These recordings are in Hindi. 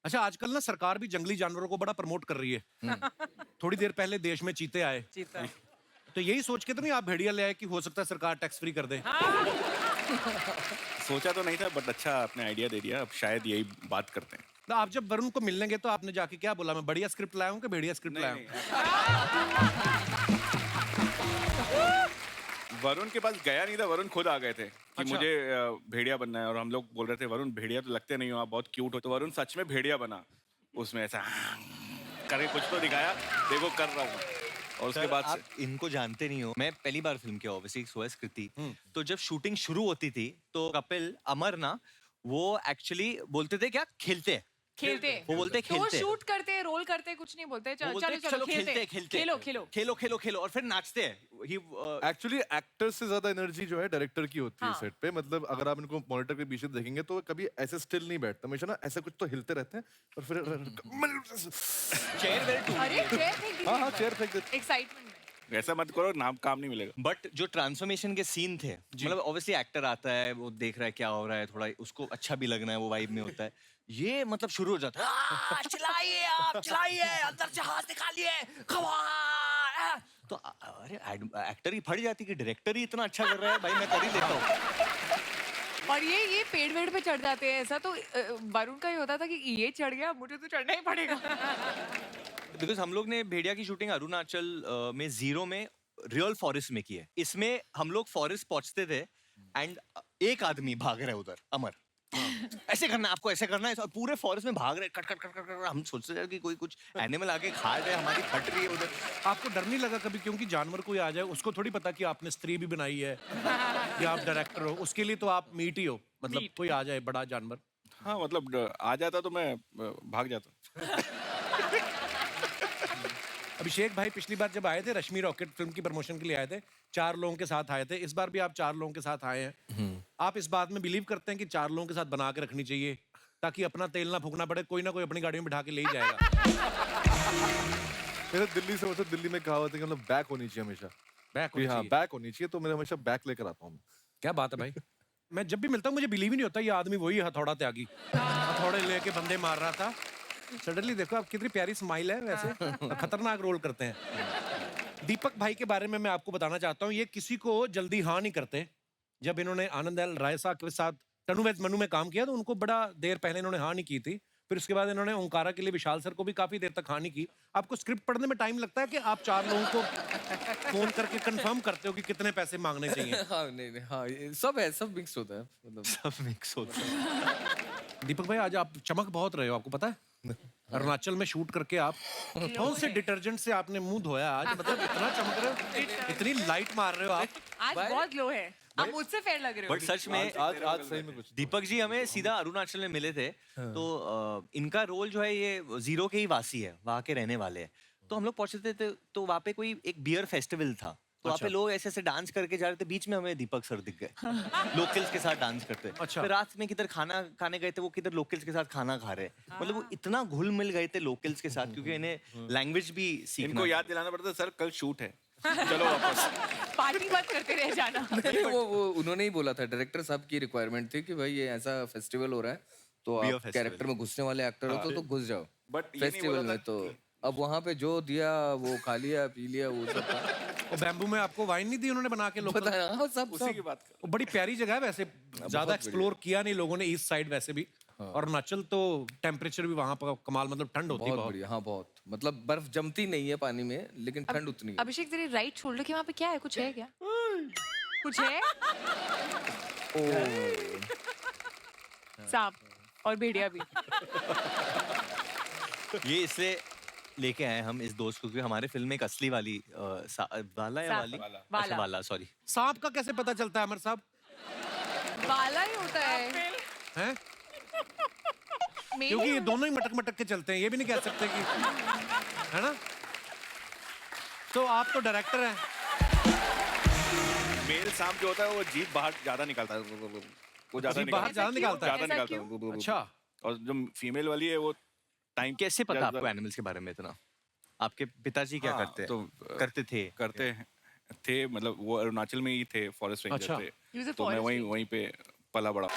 अच्छा, आजकल ना सरकार भी जंगली जानवरों को बड़ा प्रमोट कर रही है। थोड़ी देर पहले देश में चीते आए, चीता। तो यही सोच के तो नहीं आप भेड़िया ले आए कि हो सकता है सरकार टैक्स फ्री कर दे। सोचा तो नहीं था, बट अच्छा आपने आइडिया दे दिया। अब शायद यही बात करते हैं। तो आप जब वरुण को मिलने गए तो आपने जाके क्या बोला, मैं बढ़िया स्क्रिप्ट लाया हूँ कि भेड़िया स्क्रिप्ट लाया हूँ? वरुण के पास गया नहीं था, वरुण खुद आ गए थे कि अच्छा। मुझे भेड़िया बनना है। और हम लोग बोल रहे थे वरुण भेड़िया तो लगते नहीं हो, आप बहुत क्यूट हो। तो वरुण सच में भेड़िया बना, उसमें ऐसा करके कुछ तो दिखाया, देखो कर रहा हूँ। और उसके बाद आप इनको जानते नहीं हो, मैं पहली बार फिल्म किया ऑब्वियसली, सो है कृति। तो जब शूटिंग शुरू होती थी तो कपिल अमर ना वो एक्चुअली बोलते थे क्या खेलते खेलते। वो बोलते तो वो खेलते शूट करते, रोल करते, कुछ नहीं बोलते। वो बोलते चलो चलो खेलते, खेलो खेलो खेलो खेलो खेलो और फिर नाचते हैं। एक्चुअली एक्टर से ज्यादा एनर्जी जो है डायरेक्टर की होती है हाँ। सेट पे। मतलब अगर आप इनको मॉनिटर के पीछे देखेंगे तो कभी ऐसे स्टिल नहीं बैठते, हमेशा ना ऐसे कुछ तो हिलते रहते हैं और फिर चेयर वेल टू। अरे चेयर फेंक दी। हाँ हाँ चेयर फेंक देते। एक्साइटमेंट में। ऐसा मत करो, नाम काम नहीं मिलेगा। बट जो ट्रांसफॉर्मेशन के सीन थे, मतलब ऑब्वियसली एक्टर आता है, वो देख रहा है क्या हो रहा है, थोड़ा उसको अच्छा भी लगना है, वो वाइब में होता है। ये मतलब शुरू हो जाता है, चिल्लाइए आप, चिल्लाइए, अंदर से हाथ निकालिए, खवा। तो अरे एक्टर ही फट जाती कि डायरेक्टर ही इतना अच्छा कर रहा है, भाई मैं कर ही लेता हूँ। और ये पेड़ वेड़ पे चढ़ जाते हैं। ऐसा तो वरुण का ही होता था कि ये चढ़ गया, मुझे तो चढ़ना ही पड़ेगा। बिकॉज हम लोग ने भेड़िया की शूटिंग अरुणाचल में जीरो में रियल फॉरेस्ट में की है। इसमें हम लोग फॉरेस्ट पहुंचते थे एंड एक आदमी भाग रहा है उधर, अमर ऐसे करना है, आपको ऐसे करना है, और पूरे फॉरेस्ट में भाग रहे, cut cut cut cut cut. हम सोचते थे कि कोई कुछ एनिमल आके खा रहे, हमारी फट रही है उधर। आपको डर नहीं लगा कभी, क्योंकि जानवर कोई आ जाए उसको थोड़ी पता कि आपने स्त्री भी बनाई है या आप डायरेक्टर हो, उसके लिए तो आप मीट ही हो, मतलब कोई आ जाए बड़ा जानवर। हाँ मतलब आ जाता तो मैं भाग जाता। अभिषेक भाई पिछली बार जब आए थे रश्मि रॉकेट फिल्म की प्रमोशन के लिए आए थे, 4 लोगों के साथ आए थे। इस बार भी आप 4 लोगों के साथ आए हैं। आप इस बात में बिलीव करते हैं कि 4 लोगों के साथ बना के रखनी चाहिए ताकि अपना तेल ना फूकना पड़े, कोई ना कोई अपनी गाड़ी में बिठा के ले ही जाएगा? मेरे दिल्ली से मतलब दिल्ली में कहावत है कि मतलब बैक होनी चाहिए हमेशा। बैक हाँ चाहिए। बैक होनी चाहिए, तो मैं हमेशा बैक लेकर आता हूँ। क्या बात है भाई। मैं जब भी मिलता हूँ मुझे बिलीव ही नहीं होता ये आदमी वही हथौड़ा त्यागी, हथौड़े लेके बंदे मार रहा था। सडनली देखो आप कितनी प्यारी स्माइल है, वैसे खतरनाक रोल करते हैं। दीपक भाई के बारे में मैं आपको बताना चाहता हूँ, ये किसी को जल्दी हाँ नहीं करते। जब इन्होंने आनंद राय साहब के साथ तनु वैद मनु में काम किया तो उनको बड़ा देर पहले इन्होंने हाँ नहीं की थी। फिर उसके बाद इन्होंने ओंकारा के लिए विशाल सर को भी काफी देर तक हाँ नहीं की। आपको स्क्रिप्ट पढ़ने में टाइम लगता है कि आप 4 लोगों को फोन करके कंफर्म करते हो कि कितने पैसे मांगने चाहिए? हाँ नहीं हाँ, ये सब है, सब मिक्स होता है, मतलब सब मिक्स होता है। दीपक भाई आज आप चमक बहुत रहे हो, आपको पता है? अरुणाचल में शूट करके आप कौन से डिटर्जेंट से आपने मुंह धोया आज, मतलब इतना चमक रहे हो, इतनी लाइट मार रहे हो आप। आज बहुत लो है, आप मुझसे फेयर लग रहे हो। बट सच में आज सही में कुछ दीपक जी हमें सीधा अरुणाचल में मिले थे। तो इनका रोल जो है ये जीरो के ही वासी है, वहाँ के रहने वाले हैं। तो हम लोग पहुंचे थे तो वहाँ पे कोई एक बियर फेस्टिवल था, तो वहाँ पे लोग ऐसे ऐसे डांस करके जा रहे थे। बीच में हमें दीपक सर दिख गए लोकल्स के साथ डांस करते। अच्छा। फिर रात में किधर खाना खाने गए थे, वो किधर लोकल्स के साथ खाना खा रहे। मतलब वो इतना घुल मिल गए थे लोकल्स के साथ, क्योंकि इन्हें लैंग्वेज भी सीखना इनको याद दिलाना पड़ता सर कल शूट है, चलो वापस। पार्टी मत करते रह जाना। नहीं, वो उन्होंने ही बोला था, डायरेक्टर साहब की रिक्वायरमेंट थी कि भाई ये ऐसा फेस्टिवल हो रहा है तो Beer आप festival। कैरेक्टर में घुसने वाले एक्टर हो तो घुस जाओ But ये नहीं फेस्टिवल बोला था में। तो अब वहाँ पे जो दिया वो खा लिया पी लिया, वो सब था। और बैम्बू में आपको वाइन नहीं दी उन्होंने बना के लोकल? पता है हाँ, सब उसी की सब बात कर। वो बड़ी प्यारी जगह है वैसे, ज्यादा एक्सप्लोर किया नहीं लोगों ने ईस्ट साइड वैसे भी। और अरुणाचल तो टेम्परेचर भी वहां पर कमाल, मतलब ठंड होती है बहुत बहुत। बढ़िया। हाँ बहुत, मतलब बर्फ जमती नहीं है पानी में, लेकिन ठंड उतनी है। अभिषेक तेरी राइट शोल्डर के वहाँ पे क्या है, कुछ है क्या? कुछ है? सांप और भेड़िया भी। ये इसलिए लेके आए हम इस दोस्त को, क्योंकि हमारे फिल्म में एक असली वाली वाला या वाली, वाला। अच्छा वाला, सॉरी। सांप का कैसे पता चलता है अमर साहब? वाला ही होता है। हैं? Maybe क्योंकि ये दोनों ही मटक मटक के चलते हैं, ये भी नहीं कह सकते कि, है ना? तो आप तो डायरेक्टर हैं। मेल सांप जो होता है वो जीभ बाहर ज्यादा निकालता है, वो ज्यादा जीभ बाहर ज्यादा निकालता है? ज्यादा ऐसा निकालता है। अच्छा। और जो फीमेल वाली है वो टाइम कैसे पता आपको एनिमल्स के बारे में इतना? आपके पिताजी क्या हाँ, करते हैं? तो करते थे, मतलब वो अरुणाचल में ही थे, फॉरेस्ट रेंजर अच्छा। He was a थे। तो मैं forest वहीं पे पला बड़ा।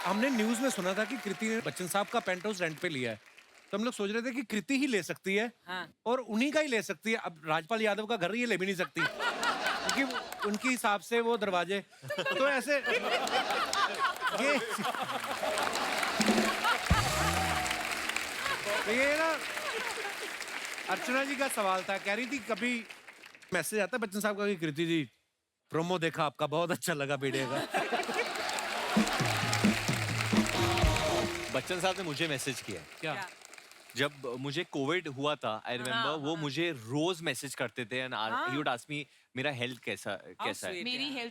हमने न्यूज में सुना था कि कृति ने बच्चन साहब का पेंट हाउस रेंट पे लिया है। तो हम लोग सोच रहे थे कि कृति ही ले सकती है और उन्हीं का ही ले सकती है। अब राजपाल यादव का घर ये ले भी नहीं सकती क्योंकि उनके हिसाब से वो दरवाजे तो ऐसे ये तो ये ना अर्चना जी का सवाल था, कह रही थी कभी मैसेज आता है बच्चन साहब का कि कृति जी प्रोमो देखा आपका, बहुत अच्छा लगा वीडियो का। बच्चन साहब ने मुझे मैसेज किया है। क्या जब मुझे कोविड हुआ था, आई रिमेम्बर वो मुझे रोज मैसेज करते थे and he would ask me मेरा हेल्थ कैसा है,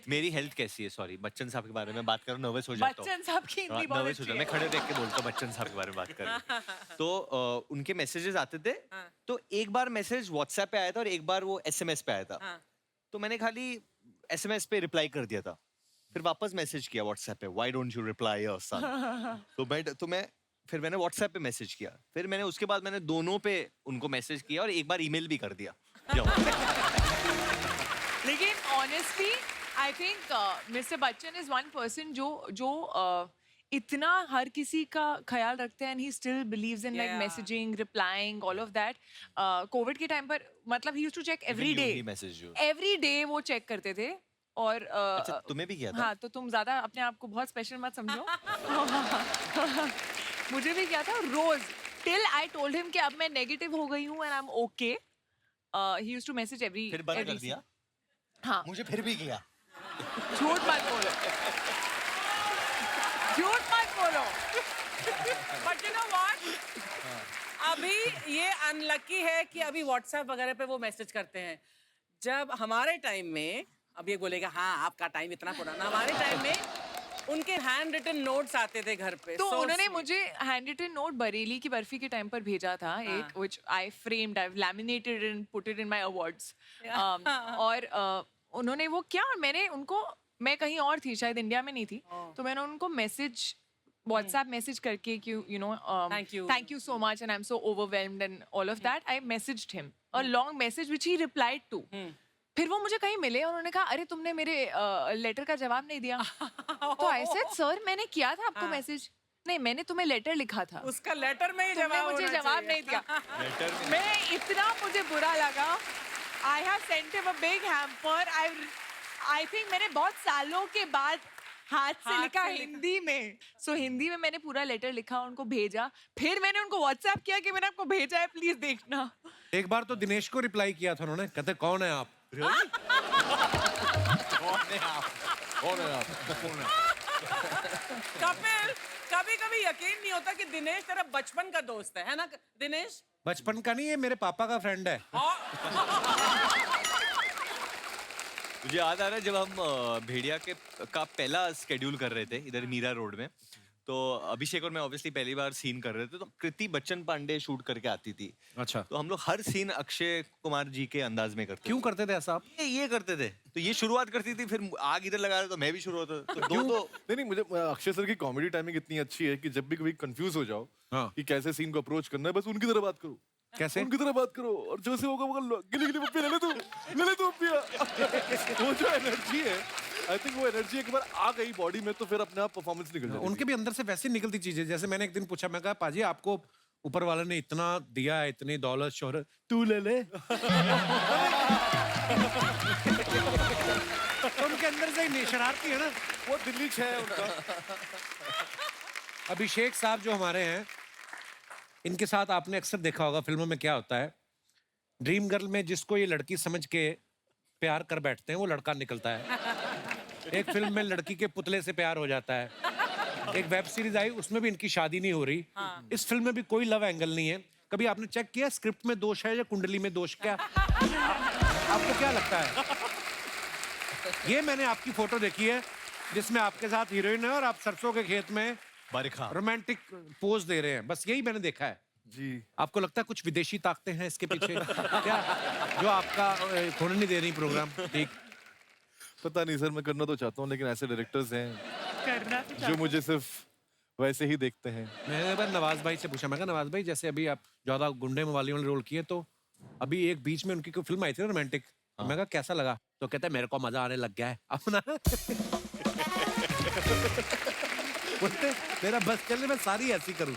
मेरी हेल्थ कैसी है। सॉरी, बच्चन साहब के बारे में बात करूं नर्वस हो जाता हूं। बच्चन साहब की हिंदी बहुत नर्वस हो अच्छी जाता है। मैं खड़े देख के बोलता हूं बच्चन साहब के बारे में बात कर रहे हैं। तो उनके मैसेजेस आते थे। तो एक बार मैसेज व्हाट्सएप पे आया था और एक बार वो एसएमएस पे आया था। तो मैंने खाली एसएमएस पे रिप्लाई कर दिया था, फिर वापस मैसेज किया व्हाट्सएप पे, why don't you reply your son. तो मैं फिर मैंने व्हाट्सएप पे मैसेज किया, फिर मैंने उसके बाद मैंने दोनों पे उनको मैसेज किया और एक बार ईमेल भी कर दिया। लेकिन honestly I think mister Bachchan is one person जो इतना हर किसी का ख्याल रखते हैं and he still believes in like messaging, replying, all of that. Covid के टाइम पर मतलब he used to check every day वो चेक करते थे। और अच्छा, तुम्हें भी किया था? हाँ, तो तुम ज्यादा अपने आप को बहुत स्पेशल मत समझो। मुझे भी किया था रोज, टिल आई टोल्ड हिम कि अब मैं नेगेटिव हो गई हूँ and I am okay. He used to message every फिर बंद कर दिया? हाँ, मुझे फिर भी किया। झूठ मत बोलो, झूठ मत बोलो। बट यू नो व्हाट, अभी ये अनलकी है कि अभी व्हाट्सएप वगैरह पे वो मैसेज करते हैं। जब हमारे टाइम में, अब ये बोलेगा हाँ आपका टाइम इतना पुराना, हमारे टाइम में उनके हैंड रिटन नोट्स आते थे घर पे। तो उन्होंने मुझे हैंड रिटन नोट बरेली की बर्फी के टाइम पर भेजा था एक, which I framed, I've laminated and put it in my awards. और उन्होंने वो किया और मैंने उनको, मैं कहीं और थी, शायद इंडिया में नहीं थी, तो मैंने उनको मैसेज व्हाट्सएप मैसेज करके कि you know thank you so much and I am so overwhelmed and all of that, I messaged him a long message which he replied to. फिर वो मुझे कहीं मिले और उन्होंने कहा अरे तुमने मेरे लेटर का जवाब नहीं दिया। तो आई सेड सर मैंने किया था आपको मैसेज, नहीं मैंने तुम्हें लेटर लिखा था, उसका लेटर में ही तुमने जवाब मुझे होना जवाब चाहिए। नहीं दिया। मैं इतना, मुझे बुरा लगा। I have sent him a big hamper. I think मैंने बहुत सालों के बाद हाथ से लिखा हिंदी में। सो हिंदी में मैंने पूरा लेटर लिखा, उनको भेजा, फिर मैंने उनको व्हाट्सएप किया कि मैंने आपको भेजा है, प्लीज देखना। एक बार तो दिनेश को रिप्लाई किया था उन्होंने, कहते कौन है आप? कपिल, कभी कभी यकीन नहीं होता कि दिनेश तेरा बचपन का दोस्त है ना दिनेश? बचपन का नहीं, ये मेरे पापा का फ्रेंड है। मुझे याद आ रहा है जब हम भेड़िया का पहला स्केड्यूल कर रहे थे इधर मीरा रोड में, तो अभिषेक और मैं ऑब्वियसली पहली बार सीन कर रहे थे, तो कृति बच्चन पांडे शूट करके आती थी। अच्छा, तो हम लोग हर सीन अक्षय कुमार जी के अंदाज में करते क्यों करते थे ऐसा आप? ये करते थे, तो ये शुरुआत करती थी, फिर आग इधर लगा रहे तो मैं भी शुरू होता था। तो क्यों? नहीं, मुझे अक्षय सर की कॉमेडी टाइमिंग इतनी अच्छी है कि जब भी कभी कंफ्यूज हो जाओ कि कैसे सीन को अप्रोच करना है, बस उनकी तरह बात करो। कैसे? उनकी तरह बात करो और जो से होगा वो गिली गिली पप्पी ले ले तू पप्पिया। वो जो एनर्जी है, आई थिंक वो एनर्जी एक बार आ गई बॉडी में तो फिर अपने आप परफॉर्मेंस निकल जाती है। उनके भी अंदर से वैसे निकलती चीजें। जैसे मैंने एक दिन पूछा, मैं कहा पाजी आपको ऊपर वाले ने इतना दिया है, इतनी दौलत शोहरत, तू ले ले। तो उनके अंदर से शरारती है ना, वो दिल्ली 6 है उनका। अभिषेक साहब जो हमारे हैं, इनके साथ आपने अक्सर देखा होगा फिल्मों में क्या होता है, ड्रीम गर्ल में जिसको ये लड़की समझ के प्यार कर बैठते हैं वो लड़का निकलता है। एक फिल्म में लड़की के पुतले से प्यार हो जाता है। एक वेब सीरीज आई, उसमें भी इनकी शादी नहीं हो रही। इस फिल्म में भी कोई लव एंगल नहीं है। कभी आपने चेक किया स्क्रिप्ट में दोष है या कुंडली में दोष? क्या आपको क्या लगता है? ये मैंने आपकी फोटो देखी है जिसमें आपके साथ हीरोइन है और आप सरसों के खेत में बरखा रोमांटिक पोज दे रहे हैं, बस यही मैंने देखा है जी। आपको लगता है कुछ विदेशी ताकतें हैं इसके पीछे क्या, जो आपका होने नहीं दे रही प्रोग्राम ठीक? पता नहीं सर, मैं करना तो चाहता हूँ लेकिन ऐसे डायरेक्टर्स हैं करना जो मुझे सिर्फ वैसे ही देखते हैं। मैंने एक बार नवाज भाई से पूछा, मैं कहा नवाज भाई जैसे अभी आप ज्यादा गुंडे मवाली वाले रोल किए, तो अभी एक बीच में उनकी कोई फिल्म आई थी ना रोमांटिक, तो मैं कहा कैसा लगा? तो कहता है मेरे को मजा आने लग गया है अपना। बोलते मेरा बस चलने में सारी ऐसी करूँ।